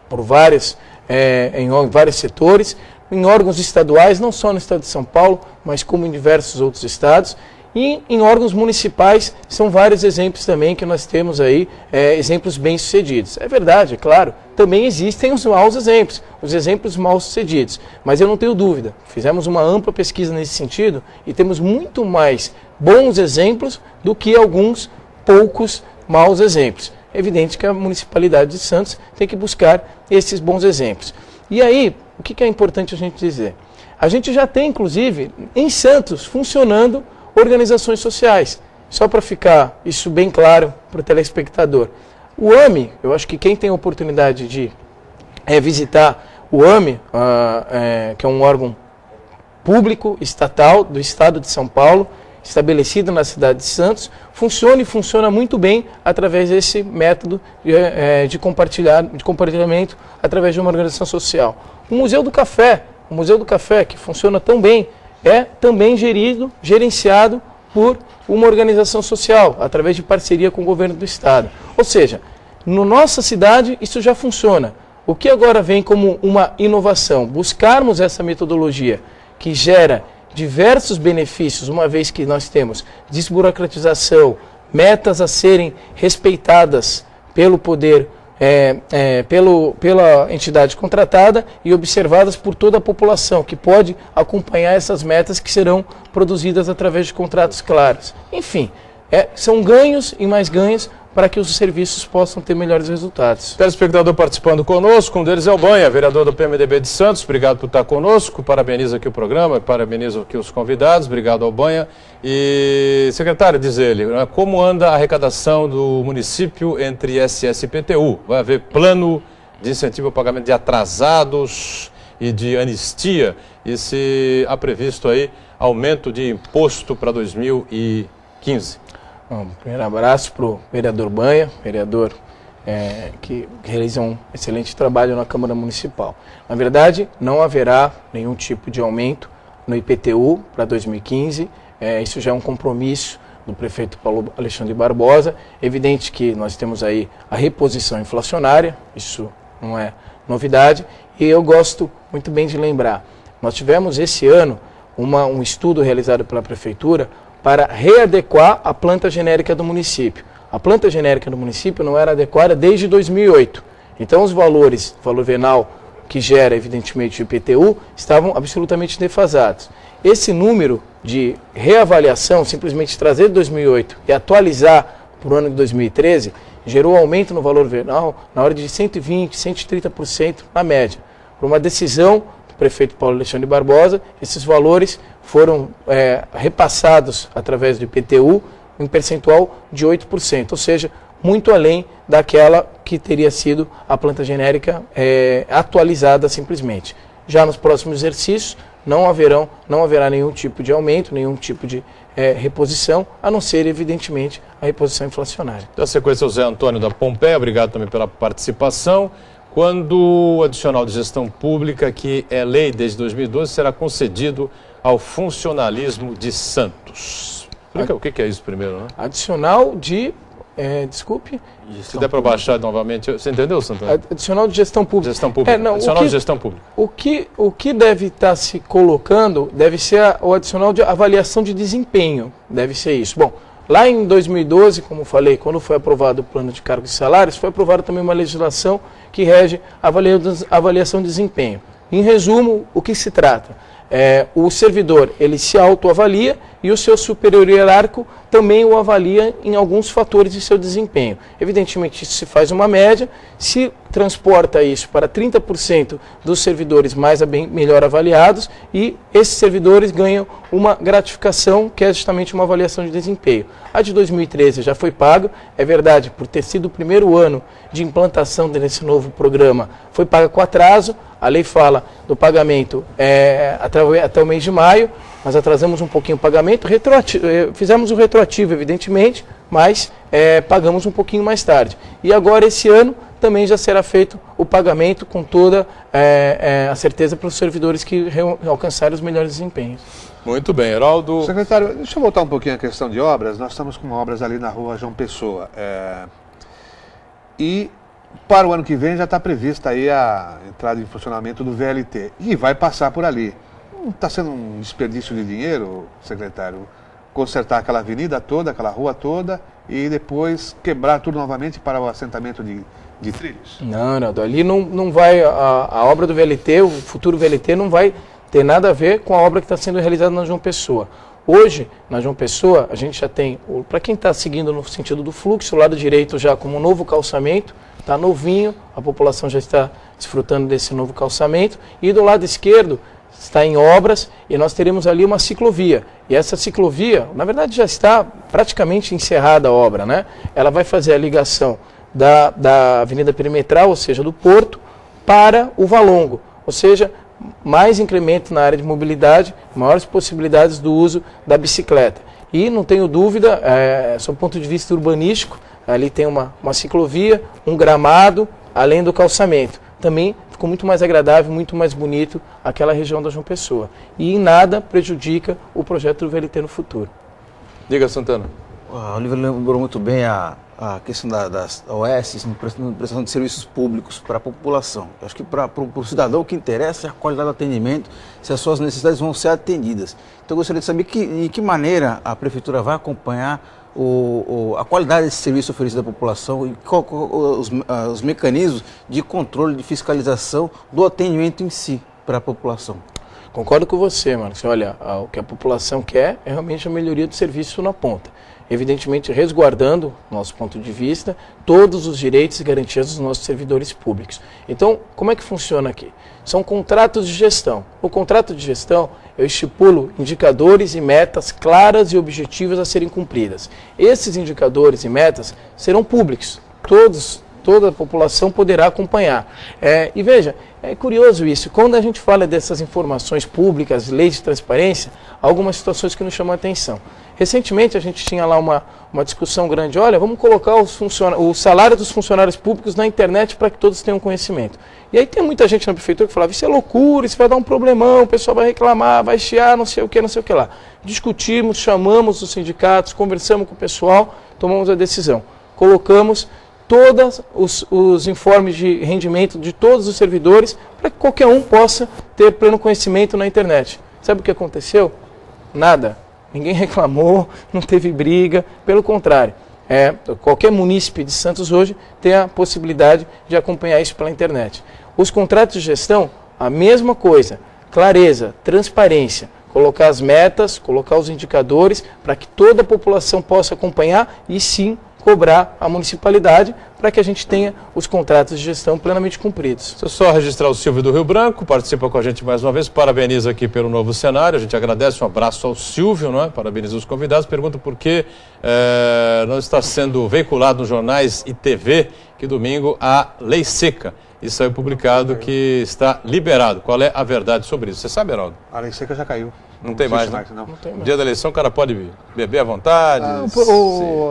por em vários setores, em órgãos estaduais, não só no estado de São Paulo, mas como em diversos outros estados. E em órgãos municipais, são vários exemplos também que nós temos aí, exemplos bem-sucedidos. É verdade, é claro, também existem os maus exemplos, os exemplos mal-sucedidos. Mas eu não tenho dúvida, fizemos uma ampla pesquisa nesse sentido e temos muito mais bons exemplos do que alguns poucos maus exemplos. É evidente que a Municipalidade de Santos tem que buscar esses bons exemplos. E aí, o que é importante a gente dizer? A gente já tem, inclusive, em Santos, funcionando organizações sociais. Só para ficar isso bem claro para o telespectador. O AME, eu acho que quem tem a oportunidade de visitar o AME, que é um órgão público, estatal, do Estado de São Paulo, estabelecido na cidade de Santos, funciona e funciona muito bem através desse método de compartilhamento através de uma organização social. O Museu do Café, que funciona tão bem, é também gerenciado por uma organização social, através de parceria com o governo do Estado. Ou seja, na nossa cidade isso já funciona. O que agora vem como uma inovação? Buscarmos essa metodologia que gera diversos benefícios, uma vez que nós temos desburocratização, metas a serem respeitadas pelo poder, pela entidade contratada e observadas por toda a população, que pode acompanhar essas metas que serão produzidas através de contratos claros. Enfim, são ganhos e mais ganhos, para que os serviços possam ter melhores resultados. Telespectador participando conosco, um deles é o Banha, vereador do PMDB de Santos. Obrigado por estar conosco, parabenizo aqui o programa, parabenizo aqui os convidados, obrigado ao Banha. E, secretário, diz ele, como anda a arrecadação do município entre ISS e IPTU? Vai haver plano de incentivo ao pagamento de atrasados e de anistia? E se há previsto aí aumento de imposto para 2015? Bom, primeiro abraço para o vereador Banha, vereador que realiza um excelente trabalho na Câmara Municipal. Na verdade, não haverá nenhum tipo de aumento no IPTU para 2015, isso já é um compromisso do prefeito Paulo Alexandre Barbosa. Evidente que nós temos aí a reposição inflacionária, isso não é novidade, e eu gosto muito bem de lembrar, nós tivemos esse ano um estudo realizado pela Prefeitura para readequar a planta genérica do município. A planta genérica do município não era adequada desde 2008. Então os valores, o valor venal que gera evidentemente o IPTU, estavam absolutamente defasados. Esse número de reavaliação, simplesmente trazer de 2008 e atualizar para o ano de 2013, gerou aumento no valor venal na ordem de 120%, 130% na média. Por uma decisão do prefeito Paulo Alexandre Barbosa, esses valores foram repassados através do IPTU em percentual de 8%, ou seja, muito além daquela que teria sido a planta genérica atualizada simplesmente. Já nos próximos exercícios não haverá nenhum tipo de aumento, nenhum tipo de reposição, a não ser, evidentemente, a reposição inflacionária. Da sequência, o Zé Antônio da Pompeia, obrigado também pela participação. Quando o adicional de gestão pública, que é lei desde 2012, será concedido ao funcionalismo de Santos? Explica o que é isso primeiro, né? Adicional de... desculpe. Se der para baixar novamente, você entendeu, Santana? Adicional de gestão pública. Gestão pública. Adicional de gestão pública. O que deve estar se colocando deve ser o adicional de avaliação de desempenho. Deve ser isso. Bom, lá em 2012, como falei, quando foi aprovado o plano de cargos e salários, foi aprovada também uma legislação que rege a avaliação de desempenho. Em resumo, o que se trata? O servidor ele se autoavalia e o seu superior hierárquico também o avalia em alguns fatores de seu desempenho. Evidentemente, isso se faz uma média, se transporta isso para 30% dos servidores melhor avaliados e esses servidores ganham uma gratificação que é justamente uma avaliação de desempenho. A de 2013 já foi paga, é verdade, por ter sido o primeiro ano de implantação desse novo programa, foi paga com atraso. A lei fala do pagamento até o mês de maio, nós atrasamos um pouquinho o pagamento, fizemos o retroativo, evidentemente, mas pagamos um pouquinho mais tarde. E agora, esse ano, também já será feito o pagamento com toda a certeza para os servidores que alcançarem os melhores desempenhos. Muito bem, Heraldo. Secretário, deixa eu voltar um pouquinho à questão de obras. Nós estamos com obras ali na rua João Pessoa. E para o ano que vem já está prevista aí a entrada em funcionamento do VLT. E vai passar por ali. Não está sendo um desperdício de dinheiro, secretário, consertar aquela avenida toda, aquela rua toda e depois quebrar tudo novamente para o assentamento de trilhos? Não, ali não vai, a obra do VLT, o futuro VLT não vai ter nada a ver com a obra que está sendo realizada na João Pessoa. Hoje, na João Pessoa, a gente já tem, para quem está seguindo no sentido do fluxo, o lado direito já como um novo calçamento, está novinho, a população já está desfrutando desse novo calçamento, e do lado esquerdo está em obras e nós teremos ali uma ciclovia. E essa ciclovia, na verdade, já está praticamente encerrada a obra, né? Ela vai fazer a ligação da Avenida Perimetral, ou seja, do Porto, para o Valongo, ou seja, mais incremento na área de mobilidade, maiores possibilidades do uso da bicicleta. E não tenho dúvida, sob o ponto de vista urbanístico, ali tem uma ciclovia, um gramado, além do calçamento. Também ficou muito mais agradável, muito mais bonito aquela região da João Pessoa. E em nada prejudica o projeto do VLT no futuro. Diga, Santana. A Olivia lembrou muito bem a questão das OS, prestação de serviços públicos para a população. Eu acho que para o cidadão o que interessa é a qualidade do atendimento, se as suas necessidades vão ser atendidas. Então eu gostaria de saber de que maneira a Prefeitura vai acompanhar a qualidade desse serviço oferecido à população e os mecanismos de controle, de fiscalização do atendimento em si para a população. Concordo com você, Marcos. Olha, o que a população quer é realmente a melhoria do serviço na ponta. Evidentemente, resguardando, nosso ponto de vista, todos os direitos e garantias dos nossos servidores públicos. Então, como é que funciona aqui? São contratos de gestão. O contrato de gestão, eu estipulo indicadores e metas claras e objetivas a serem cumpridas. Esses indicadores e metas serão públicos. Toda a população poderá acompanhar. E veja, é curioso isso, quando a gente fala dessas informações públicas, leis de transparência, há algumas situações que nos chamam a atenção. Recentemente a gente tinha lá uma discussão grande, olha, vamos colocar o salário dos funcionários públicos na internet para que todos tenham conhecimento. E aí tem muita gente na prefeitura que falava, isso é loucura, isso vai dar um problemão, o pessoal vai reclamar, vai chiar, não sei o que lá. Discutimos, chamamos os sindicatos, conversamos com o pessoal, tomamos a decisão. Colocamos todos os informes de rendimento de todos os servidores para que qualquer um possa ter pleno conhecimento na internet. Sabe o que aconteceu? Nada. Ninguém reclamou, não teve briga, pelo contrário. Qualquer munícipe de Santos hoje tem a possibilidade de acompanhar isso pela internet. Os contratos de gestão, a mesma coisa, clareza, transparência, colocar as metas, colocar os indicadores para que toda a população possa acompanhar e sim cobrar a municipalidade para que a gente tenha os contratos de gestão plenamente cumpridos. Deixa eu só registrar o Silvio do Rio Branco, participa com a gente mais uma vez, parabeniza aqui pelo novo cenário, a gente agradece, um abraço ao Silvio, não é? Parabeniza os convidados, pergunta por que não está sendo veiculado nos jornais e TV que domingo a lei seca. Isso saiu publicado que está liberado. Qual é a verdade sobre isso? Você sabe, Heraldo? A lei seca já caiu. Não tem mais, né? Não tem mais. Dia da eleição o cara pode beber à vontade?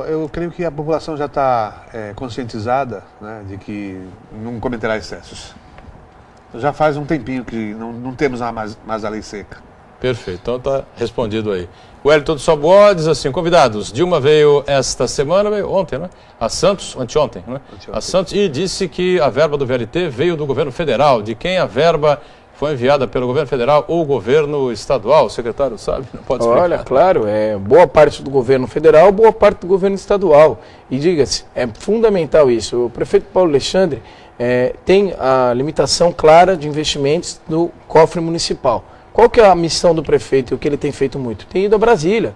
Eu creio que a população já está conscientizada, né, de que não cometerá excessos. Já faz um tempinho que não temos mais a lei seca. Perfeito, então está respondido aí. O Wellington do Soboa diz assim, convidados, Dilma veio esta semana, veio ontem, né? A Santos, anteontem, né? A Santos, e disse que a verba do VLT veio do governo federal. De quem a verba foi enviada pelo governo federal ou governo estadual? O secretário sabe? Não pode explicar. Olha, claro, boa parte do governo federal, boa parte do governo estadual. E diga-se, é fundamental isso. O prefeito Paulo Alexandre tem a limitação clara de investimentos do cofre municipal. Qual que é a missão do prefeito e o que ele tem feito muito? Tem ido a Brasília,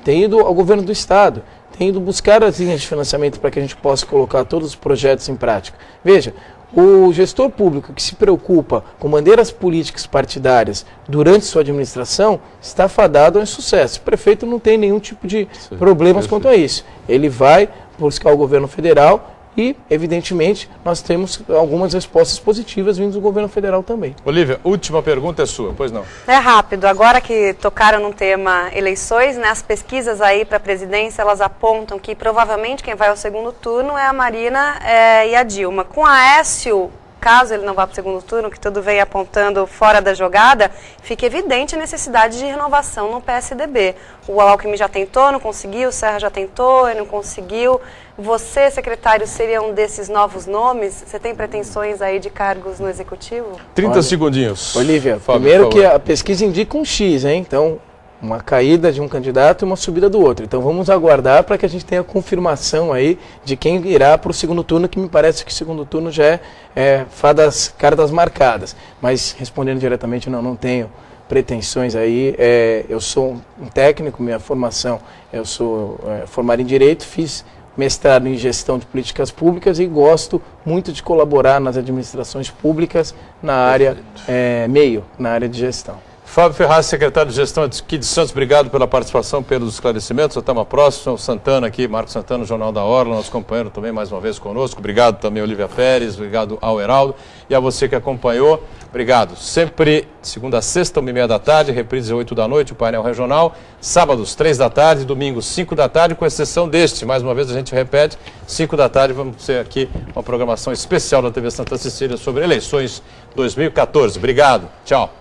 tem ido ao governo do estado, tem ido buscar as linhas de financiamento para que a gente possa colocar todos os projetos em prática. Veja, o gestor público que se preocupa com bandeiras políticas partidárias durante sua administração está fadado ao insucesso. O prefeito não tem nenhum tipo de problemas quanto a isso. Ele vai buscar o governo federal e, evidentemente, nós temos algumas respostas positivas vindas do governo federal também. Olívia, última pergunta é sua, pois não? É rápido. Agora que tocaram no tema eleições, né, as pesquisas aí para a presidência, elas apontam que provavelmente quem vai ao segundo turno é a Marina e a Dilma. Com a Aécio, caso ele não vá para o segundo turno, que tudo vem apontando fora da jogada, fica evidente a necessidade de renovação no PSDB. O Alckmin já tentou, não conseguiu, o Serra já tentou, ele não conseguiu. Você, secretário, seria um desses novos nomes? Você tem pretensões aí de cargos no Executivo? 30 segundinhos. Olívia, primeiro que a pesquisa indica um X, hein? Então, uma caída de um candidato e uma subida do outro. Então vamos aguardar para que a gente tenha a confirmação aí de quem irá para o segundo turno, que me parece que o segundo turno já é das cartas marcadas. Mas respondendo diretamente, não tenho pretensões aí. Eu sou um técnico, minha formação, eu sou formado em Direito, fiz mestrado em Gestão de Políticas Públicas e gosto muito de colaborar nas administrações públicas na área na área de gestão. Fábio Ferraz, secretário de Gestão aqui de Santos, obrigado pela participação, pelos esclarecimentos. Até uma próxima. O Santana aqui, Marcos Santana, Jornal da Orla, nosso companheiro também mais uma vez conosco. Obrigado também, Olívia Pérez, obrigado ao Heraldo e a você que acompanhou. Obrigado. Sempre segunda a sexta, 1h30 da tarde, reprise 8 da noite, o painel regional. Sábados, 3 da tarde, domingos, 5 da tarde, com exceção deste. Mais uma vez a gente repete, 5 da tarde, vamos ter aqui uma programação especial da TV Santa Cecília sobre eleições 2014. Obrigado. Tchau.